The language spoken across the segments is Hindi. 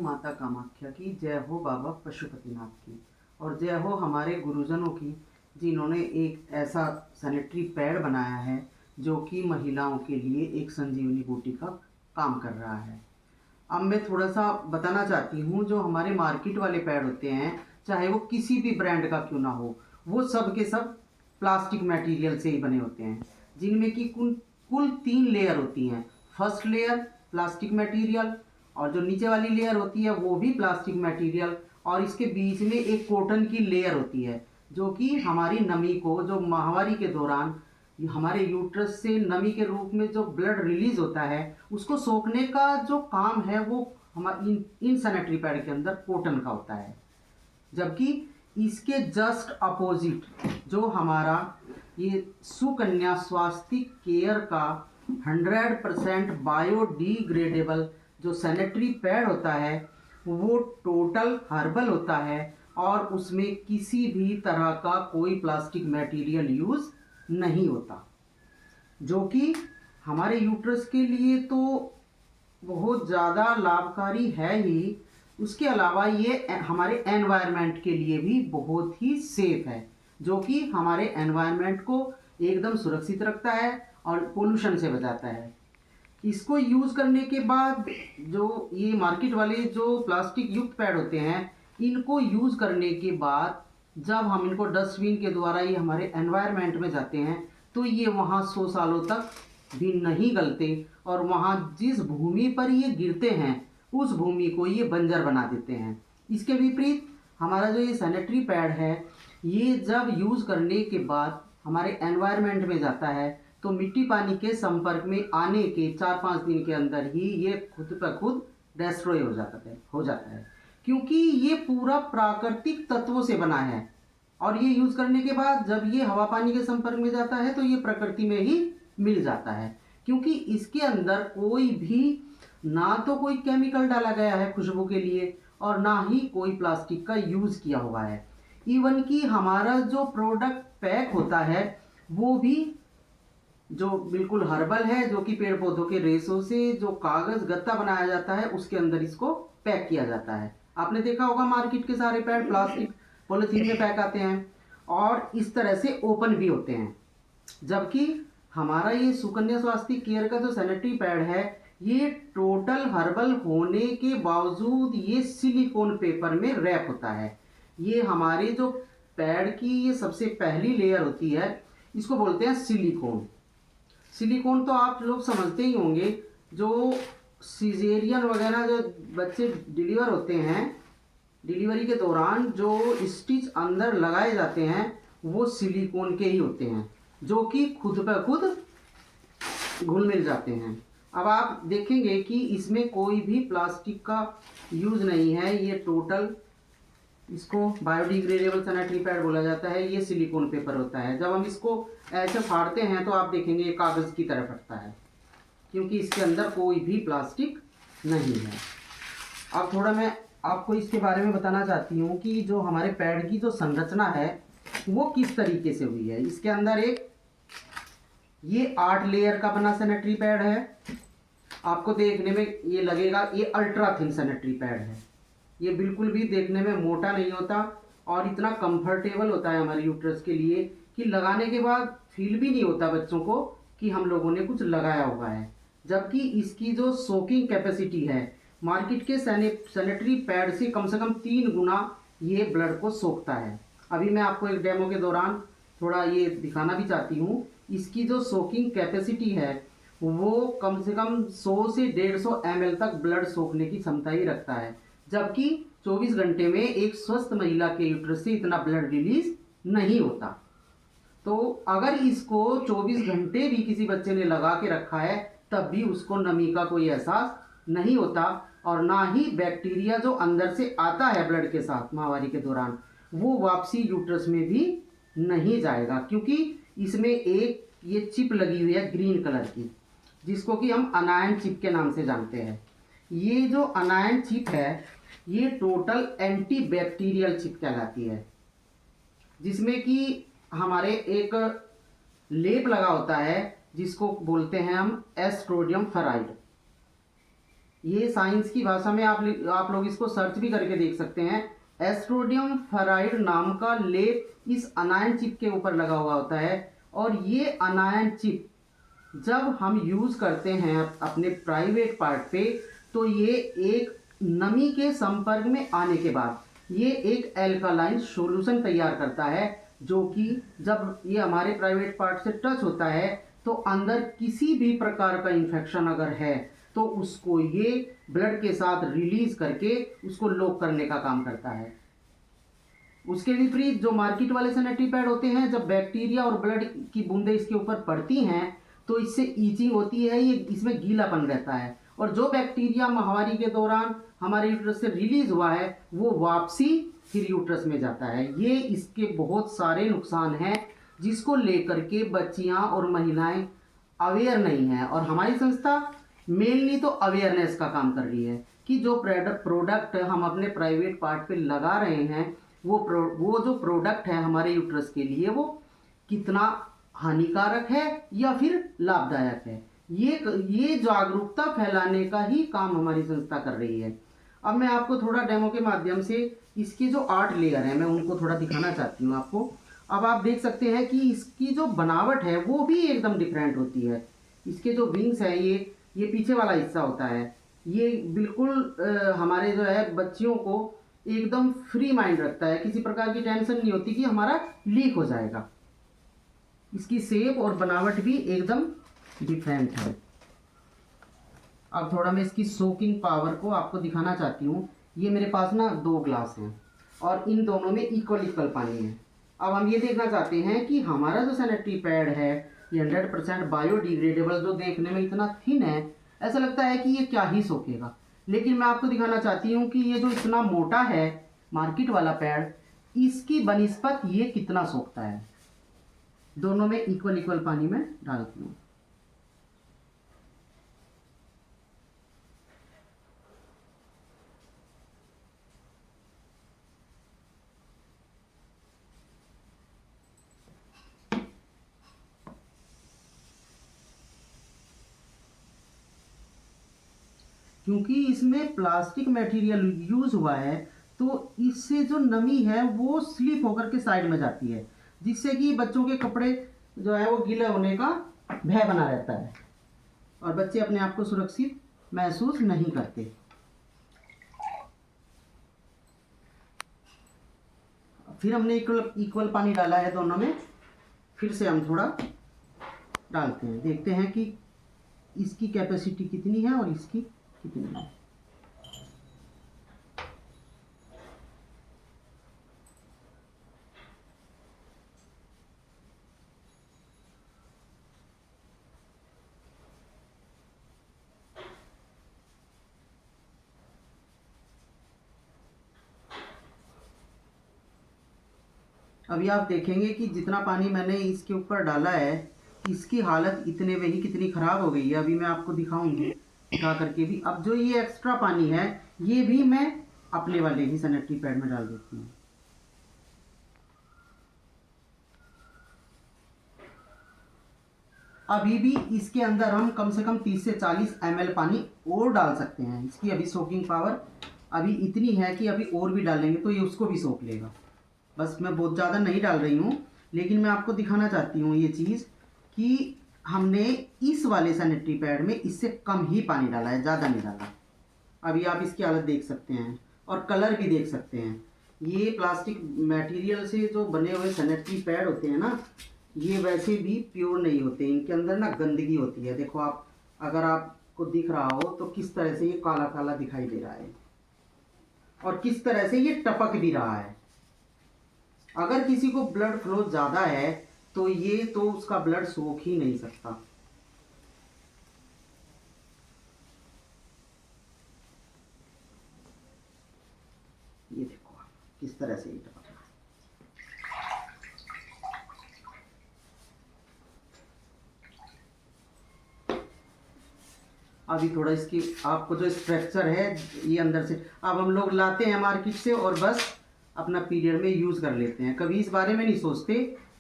माता कामाख्या की, जय हो बाबा पशुपतिनाथ की, और जय हो हमारे गुरुजनों की जिन्होंने एक ऐसा सैनिटरी पैड बनाया है जो कि महिलाओं के लिए एक संजीवनी बूटी का काम कर रहा है। अब मैं थोड़ा सा बताना चाहती हूँ, जो हमारे मार्केट वाले पैड होते हैं, चाहे वो किसी भी ब्रांड का क्यों ना हो, वो सब के सब प्लास्टिक मटेरियल से ही बने होते हैं, जिनमें कि कुल कुल 3 लेयर होती हैं। फर्स्ट लेयर प्लास्टिक मटेरियल, और जो नीचे वाली लेयर होती है वो भी प्लास्टिक मटेरियल, और इसके बीच में एक कॉटन की लेयर होती है जो कि हमारी नमी को, जो माहवारी के दौरान हमारे यूट्रस से नमी के रूप में जो ब्लड रिलीज होता है, उसको सोखने का जो काम है वो हमारे इन सैनिटरी पैड के अंदर कॉटन का होता है। जबकि इसके जस्ट अपोजिट जो हमारा ये सुकन्या स्वास्थ्य केयर का 100% बायोडिग्रेडेबल जो सैनिटरी पैड होता है, वो टोटल हर्बल होता है और उसमें किसी भी तरह का कोई प्लास्टिक मटेरियल यूज़ नहीं होता, जो कि हमारे यूट्रस के लिए तो बहुत ज़्यादा लाभकारी है ही। उसके अलावा ये हमारे एनवायरनमेंट के लिए भी बहुत ही सेफ है, जो कि हमारे एनवायरनमेंट को एकदम सुरक्षित रखता है और पोल्यूशन से बचाता है। इसको यूज़ करने के बाद जो ये मार्केट वाले जो प्लास्टिक युक्त पैड होते हैं, इनको यूज़ करने के बाद जब हम इनको डस्टबिन के द्वारा ये हमारे एनवायरनमेंट में जाते हैं, तो ये वहाँ 100 सालों तक भी नहीं गलते, और वहाँ जिस भूमि पर ये गिरते हैं उस भूमि को ये बंजर बना देते हैं। इसके विपरीत हमारा जो ये सैनिटरी पैड है, ये जब यूज़ करने के बाद हमारे एनवायरनमेंट में जाता है, तो मिट्टी पानी के संपर्क में आने के 4-5 दिन के अंदर ही ये खुद पर खुद डिस्ट्रॉय हो जाता है, क्योंकि ये पूरा प्राकृतिक तत्वों से बना है। और ये यूज़ करने के बाद जब ये हवा पानी के संपर्क में जाता है तो ये प्रकृति में ही मिल जाता है, क्योंकि इसके अंदर कोई भी ना तो कोई केमिकल डाला गया है खुशबू के लिए, और ना ही कोई प्लास्टिक का यूज़ किया हुआ है। इवन कि हमारा जो प्रोडक्ट पैक होता है वो भी जो बिल्कुल हर्बल है, जो कि पेड़ पौधों के रेशों से जो कागज गत्ता बनाया जाता है उसके अंदर इसको पैक किया जाता है। आपने देखा होगा मार्केट के सारे पैड प्लास्टिक पॉलिथीन में पैक आते हैं और इस तरह से ओपन भी होते हैं। जबकि हमारा ये सुकन्या स्वास्थ्य केयर का जो सैनिटरी पैड है, ये टोटल हर्बल होने के बावजूद ये सिलिकॉन पेपर में रैप होता है। ये हमारे जो पैड की ये सबसे पहली लेयर होती है, इसको बोलते हैं सिलिकॉन। सिलिकॉन तो आप लोग समझते ही होंगे, जो सीजेरियन वगैरह जो बच्चे डिलीवर होते हैं, डिलीवरी के दौरान जो स्टिच अंदर लगाए जाते हैं वो सिलिकॉन के ही होते हैं, जो कि खुद ब खुद घुल मिल जाते हैं। अब आप देखेंगे कि इसमें कोई भी प्लास्टिक का यूज़ नहीं है, ये टोटल इसको बायोडिग्रेडेबल सैनिटरी पैड बोला जाता है। ये सिलिकॉन पेपर होता है। जब हम इसको ऐसे फाड़ते हैं तो आप देखेंगे ये कागज़ की तरह फटता है, क्योंकि इसके अंदर कोई भी प्लास्टिक नहीं है। अब थोड़ा मैं आपको इसके बारे में बताना चाहती हूँ कि जो हमारे पैड की जो संरचना है वो किस तरीके से हुई है। इसके अंदर एक ये 8 लेयर का बना सैनिटरी पैड है। आपको देखने में ये लगेगा ये अल्ट्रा थिन सैनिटरी पैड है। ये बिल्कुल भी देखने में मोटा नहीं होता और इतना कंफर्टेबल होता है हमारे यूट्रस के लिए कि लगाने के बाद फील भी नहीं होता बच्चों को कि हम लोगों ने कुछ लगाया हुआ है। जबकि इसकी जो सोकिंग कैपेसिटी है मार्केट के सैनिटरी पैड से कम 3 गुना ये ब्लड को सोखता है। अभी मैं आपको एक डेमो के दौरान थोड़ा ये दिखाना भी चाहती हूँ। इसकी जो सोकिंग कैपेसिटी है वो कम से कम 100 से 150 ml तक ब्लड सोखने की क्षमता ही रखता है, जबकि 24 घंटे में एक स्वस्थ महिला के यूट्रस से इतना ब्लड रिलीज नहीं होता। तो अगर इसको 24 घंटे भी किसी बच्चे ने लगा के रखा है तब भी उसको नमी का कोई एहसास नहीं होता, और ना ही बैक्टीरिया जो अंदर से आता है ब्लड के साथ माहवारी के दौरान वो वापसी यूट्रस में भी नहीं जाएगा, क्योंकि इसमें एक ये चिप लगी हुई है ग्रीन कलर की, जिसको कि हम अनायन चिप के नाम से जानते हैं। ये जो अनायन चिप है ये टोटल एंटी बैक्टीरियल चिप कहलाती है, जिसमें कि हमारे एक लेप लगा होता है जिसको बोलते हैं हम एस्ट्रोडियम फेराइड। ये साइंस की भाषा में आप लोग इसको सर्च भी करके देख सकते हैं। एस्ट्रोडियम फेराइड नाम का लेप इस अनायन चिप के ऊपर लगा हुआ होता है, और ये अनायन चिप जब हम यूज़ करते हैं अपने प्राइवेट पार्ट पे, तो ये एक नमी के संपर्क में आने के बाद ये एक एल्कालाइन सॉल्यूशन तैयार करता है, जो कि जब ये हमारे प्राइवेट पार्ट से टच होता है तो अंदर किसी भी प्रकार का इन्फेक्शन अगर है तो उसको ये ब्लड के साथ रिलीज करके उसको लॉक करने का काम करता है। उसके विपरीत जो मार्केट वाले सैनिटरी पैड होते हैं, जब बैक्टीरिया और ब्लड की बूंदें इसके ऊपर पड़ती हैं तो इससे ईचिंग होती है, ये इसमें गीलापन रहता है, और जो बैक्टीरिया महामारी के दौरान हमारे यूट्रस से रिलीज हुआ है वो वापसी फिर यूट्रस में जाता है। ये इसके बहुत सारे नुकसान हैं जिसको लेकर के बच्चियां और महिलाएं अवेयर नहीं हैं, और हमारी संस्था मेनली तो अवेयरनेस का काम कर रही है कि जो प्रोडक्ट हम अपने प्राइवेट पार्ट पे लगा रहे हैं वो जो प्रोडक्ट है हमारे यूट्रस के लिए वो कितना हानिकारक है या फिर लाभदायक है। ये जागरूकता फैलाने का ही काम हमारी संस्था कर रही है। अब मैं आपको थोड़ा डेमो के माध्यम से इसके जो 8 लेयर हैं मैं उनको थोड़ा दिखाना चाहती हूँ आपको। अब आप देख सकते हैं कि इसकी जो बनावट है वो भी एकदम डिफरेंट होती है। इसके जो विंग्स है ये पीछे वाला हिस्सा होता है, ये बिल्कुल हमारे जो है बच्चियों को एकदम फ्री माइंड रखता है, किसी प्रकार की टेंशन नहीं होती कि हमारा लीक हो जाएगा। इसकी शेप और बनावट भी एकदम डिफरेंट है। अब थोड़ा मैं इसकी सोकिंग पावर को आपको दिखाना चाहती हूँ। ये मेरे पास ना 2 ग्लास हैं और इन दोनों में इक्वल पानी है। अब हम ये देखना चाहते हैं कि हमारा जो सैनिटरी पैड है ये 100% बायोडिग्रेडेबल, जो देखने में इतना थिन है ऐसा लगता है कि ये क्या ही सोखेगा, लेकिन मैं आपको दिखाना चाहती हूँ कि ये जो इतना मोटा है मार्केट वाला पैड, इसकी बनिस्पत ये कितना सोखता है। दोनों में इक्वल पानी में डालती हूँ। क्योंकि इसमें प्लास्टिक मटेरियल यूज हुआ है तो इससे जो नमी है वो स्लिप होकर के साइड में जाती है, जिससे कि बच्चों के कपड़े जो है वो गीले होने का भय बना रहता है और बच्चे अपने आप को सुरक्षित महसूस नहीं करते। फिर हमने इक्वल पानी डाला है दोनों में, फिर से हम थोड़ा डालते हैं, देखते हैं कि इसकी कैपेसिटी कितनी है और इसकी कितनी है। अभी आप देखेंगे कि जितना पानी मैंने इसके ऊपर डाला है इसकी हालत इतने में ही कितनी ख़राब हो गई है। अभी मैं आपको दिखाऊंगी दिखा करके भी। अब जो ये एक्स्ट्रा पानी है ये भी मैं अपने वाले ही सैनिटरी पैड में डाल देती हूँ। अभी भी इसके अंदर हम कम से कम 30 से 40 ml पानी और डाल सकते हैं। इसकी अभी सोकिंग पावर अभी इतनी है कि अभी और भी डालेंगे तो ये उसको भी सोख लेगा। बस मैं बहुत ज़्यादा नहीं डाल रही हूँ, लेकिन मैं आपको दिखाना चाहती हूँ ये चीज़ कि हमने इस वाले सैनिटरी पैड में इससे कम ही पानी डाला है, ज़्यादा नहीं डाला। अभी आप इसकी हालत देख सकते हैं और कलर भी देख सकते हैं। ये प्लास्टिक मटेरियल से जो बने हुए सैनिटरी पैड होते हैं ना, ये वैसे भी प्योर नहीं होते, इनके अंदर ना गंदगी होती है। देखो आप, अगर आपको दिख रहा हो तो किस तरह से ये काला काला दिखाई दे रहा है और किस तरह से ये टपक भी रहा है। अगर किसी को ब्लड फ्लो ज़्यादा है तो ये तो उसका ब्लड सोख ही नहीं सकता। ये देखो आप किस तरह से ये टपक रहा है। अभी थोड़ा इसकी आपको जो स्ट्रक्चर है ये अंदर से अब हम लोग लाते हैं मार्केट से और बस अपना पीरियड में यूज़ कर लेते हैं। कभी इस बारे में नहीं सोचते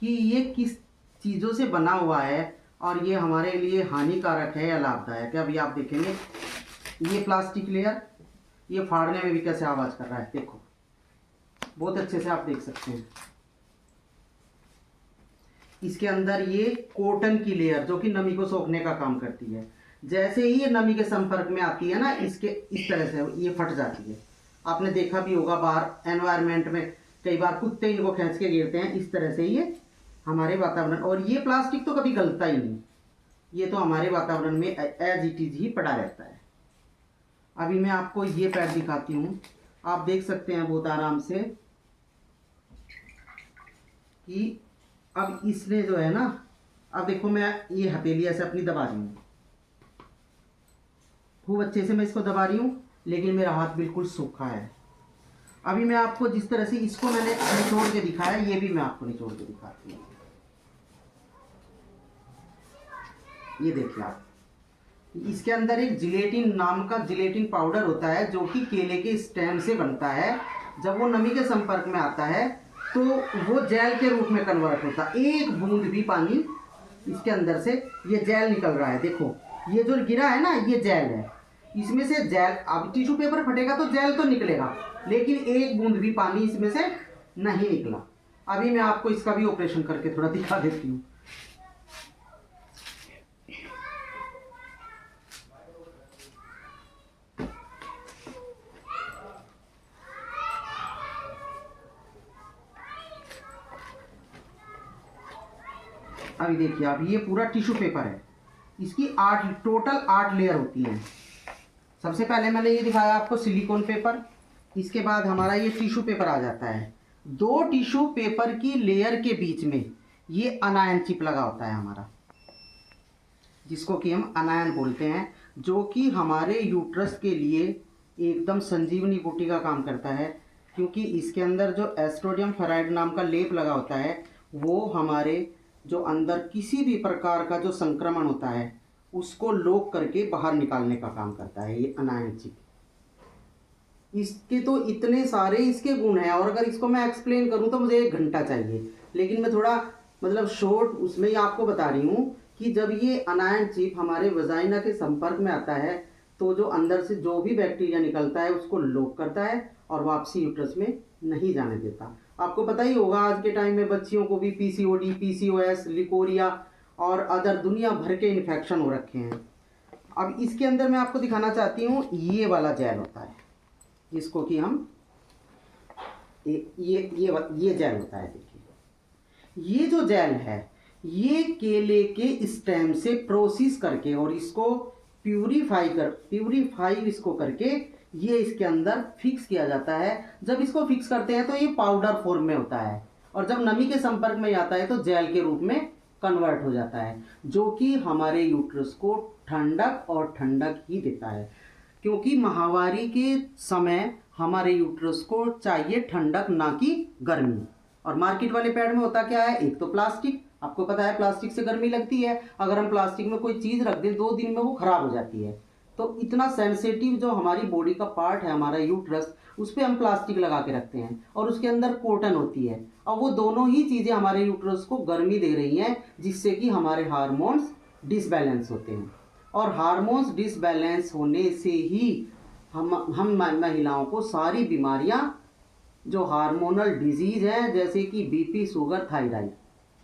कि ये किस चीज़ों से बना हुआ है और ये हमारे लिए हानिकारक है या लाभदायक है। अभी आप देखेंगे ये प्लास्टिक लेयर, ये फाड़ने में भी कैसे आवाज़ कर रहा है, देखो बहुत अच्छे से आप देख सकते हैं। इसके अंदर ये कॉटन की लेयर जो कि नमी को सोखने का काम करती है। जैसे ही ये नमी के संपर्क में आती है ना, इसके इस तरह से ये फट जाती है। आपने देखा भी होगा बाहर एनवायरनमेंट में कई बार कुत्ते इनको खींच के गिरते हैं, इस तरह से ये हमारे वातावरण, और ये प्लास्टिक तो कभी गलता ही नहीं, ये तो हमारे वातावरण में एज इट इज ही पड़ा रहता है। अभी मैं आपको ये पैड दिखाती हूँ, आप देख सकते हैं बहुत आराम से कि अब इसने जो है ना, अब देखो मैं ये हथेली ऐसे अपनी दबा रही हूँ, खूब अच्छे से मैं इसको दबा रही हूँ, लेकिन मेरा हाथ बिल्कुल सूखा है। अभी मैं आपको जिस तरह से इसको मैंने निचोड़ के दिखाया, ये भी मैं आपको निचोड़ के दिखाती हूँ। ये देखिए आप, इसके अंदर एक जिलेटिन नाम का जिलेटिन पाउडर होता है जो कि केले के स्टेम से बनता है। जब वो नमी के संपर्क में आता है तो वो जेल के रूप में कन्वर्ट होता है। एक बूंद भी पानी इसके अंदर से, ये जेल निकल रहा है, देखो ये जो गिरा है ना, ये जेल है, इसमें से जेल, अब टिश्यू पेपर फटेगा तो जेल तो निकलेगा, लेकिन एक बूंद भी पानी इसमें से नहीं निकला। अभी मैं आपको इसका भी ऑपरेशन करके थोड़ा दिखा देती हूँ। अभी देखिए आप, ये पूरा टिश्यू पेपर है, इसकी टोटल 8 लेयर होती हैं। सबसे पहले मैंने ये दिखाया आपको सिलिकॉन पेपर, इसके बाद हमारा ये टिश्यू पेपर आ जाता है। 2 टिश्यू पेपर की लेयर के बीच में ये अनायन चिप लगा होता है हमारा, जिसको कि हम अनायन बोलते हैं, जो कि हमारे यूट्रस के लिए एकदम संजीवनी बूटी का काम करता है, क्योंकि इसके अंदर जो एस्ट्रोडियम फेराइड नाम का लेप लगा होता है, वो हमारे जो अंदर किसी भी प्रकार का जो संक्रमण होता है उसको लोक करके बाहर निकालने का काम करता है ये अनायन चिप। इसके तो इतने सारे इसके गुण हैं, और अगर इसको मैं एक्सप्लेन करूं तो मुझे 1 घंटा चाहिए, लेकिन मैं थोड़ा मतलब शॉर्ट उसमें ही आपको बता रही हूँ कि जब ये अनायन चिप हमारे वजाइना के संपर्क में आता है तो जो अंदर से जो भी बैक्टीरिया निकलता है उसको लॉक करता है और वापसी यूट्रस में नहीं जाने देता। आपको पता ही होगा आज के टाइम में बच्चियों को भी पीसीओडी, पीसीओएस, लिकोरिया और अदर दुनिया भर के इन्फेक्शन हो रखे हैं। अब इसके अंदर मैं आपको दिखाना चाहती हूँ, ये वाला जेल होता है, जिसको कि हम ये जेल होता है। देखिए ये जो जेल है, ये केले के स्टेम से प्रोसेस करके और इसको प्यूरीफाई इसको करके ये इसके अंदर फिक्स किया जाता है। जब इसको फिक्स करते हैं तो ये पाउडर फॉर्म में होता है, और जब नमी के संपर्क में आता है तो जेल के रूप में कन्वर्ट हो जाता है, जो कि हमारे यूट्रस को ठंडक ही देता है। क्योंकि माहवारी के समय हमारे यूट्रस को चाहिए ठंडक, ना कि गर्मी। और मार्केट वाले पैड में होता क्या है, एक तो प्लास्टिक, आपको पता है प्लास्टिक से गर्मी लगती है, अगर हम प्लास्टिक में कोई चीज़ रख दें 2 दिन में वो खराब हो जाती है। तो इतना सेंसिटिव जो हमारी बॉडी का पार्ट है हमारा यूट्रस, उस पर हम प्लास्टिक लगा के रखते हैं, और उसके अंदर कॉटन होती है, और वो दोनों ही चीज़ें हमारे यूट्रस को गर्मी दे रही हैं, जिससे कि हमारे हार्मोन्स डिसबैलेंस होते हैं। और हार्मोन्स डिसबैलेंस होने से ही हम महिलाओं को सारी बीमारियां जो हार्मोनल डिजीज़ हैं, जैसे कि बीपी, शुगर, थायराइड,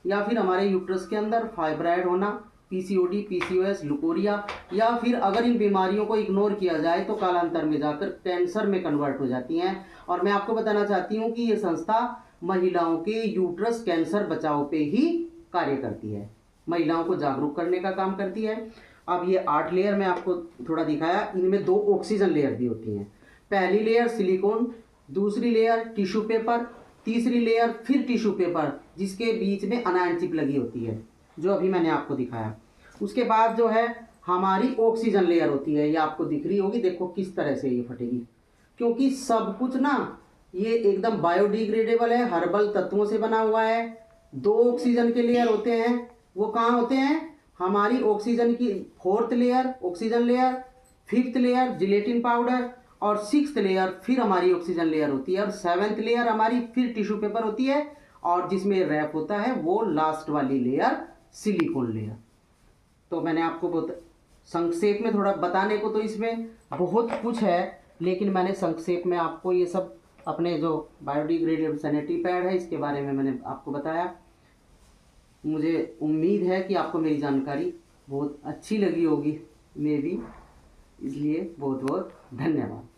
या फिर हमारे यूट्रस के अंदर फाइब्राइड होना, पीसीओडी, पीसीओएस, लुकोरिया, या फिर अगर इन बीमारियों को इग्नोर किया जाए तो कालांतर में जाकर कैंसर में कन्वर्ट हो जाती हैं। और मैं आपको बताना चाहती हूँ कि ये संस्था महिलाओं के यूट्रस कैंसर बचाव पे ही कार्य करती है, महिलाओं को जागरूक करने का काम करती है। अब ये 8 लेयर मैं आपको थोड़ा दिखाया, इनमें 2 ऑक्सीजन लेयर भी होती हैं। पहली लेयर सिलिकॉन, दूसरी लेयर टिश्यू पेपर, तीसरी लेयर फिर टिश्यू पेपर, जिसके बीच में अनायन चिप लगी होती है, जो अभी मैंने आपको दिखाया। उसके बाद जो है हमारी ऑक्सीजन लेयर होती है, ये आपको दिख रही होगी, देखो किस तरह से ये फटेगी, क्योंकि सब कुछ ना ये एकदम बायोडिग्रेडेबल है, हर्बल तत्वों से बना हुआ है। 2 ऑक्सीजन के लेयर होते हैं, वो कहाँ होते हैं, हमारी ऑक्सीजन की 4th layer oxygen layer, 5th layer gelatin powder, और 6th लेयर फिर हमारी ऑक्सीजन लेयर होती है, और 7th लेयर हमारी फिर टिश्यू पेपर होती है, और जिसमें रैप होता है वो लास्ट वाली लेयर सिलिकॉन लेयर। तो मैंने आपको बहुत संक्षेप में थोड़ा बताने को तो इसमें बहुत कुछ है, लेकिन मैंने संक्षेप में आपको ये सब अपने जो बायोडिग्रेडेबल सैनिटरी पैड है इसके बारे में मैंने आपको बताया। मुझे उम्मीद है कि आपको मेरी जानकारी बहुत अच्छी लगी होगी, मे भी, इसलिए बहुत बहुत धन्यवाद।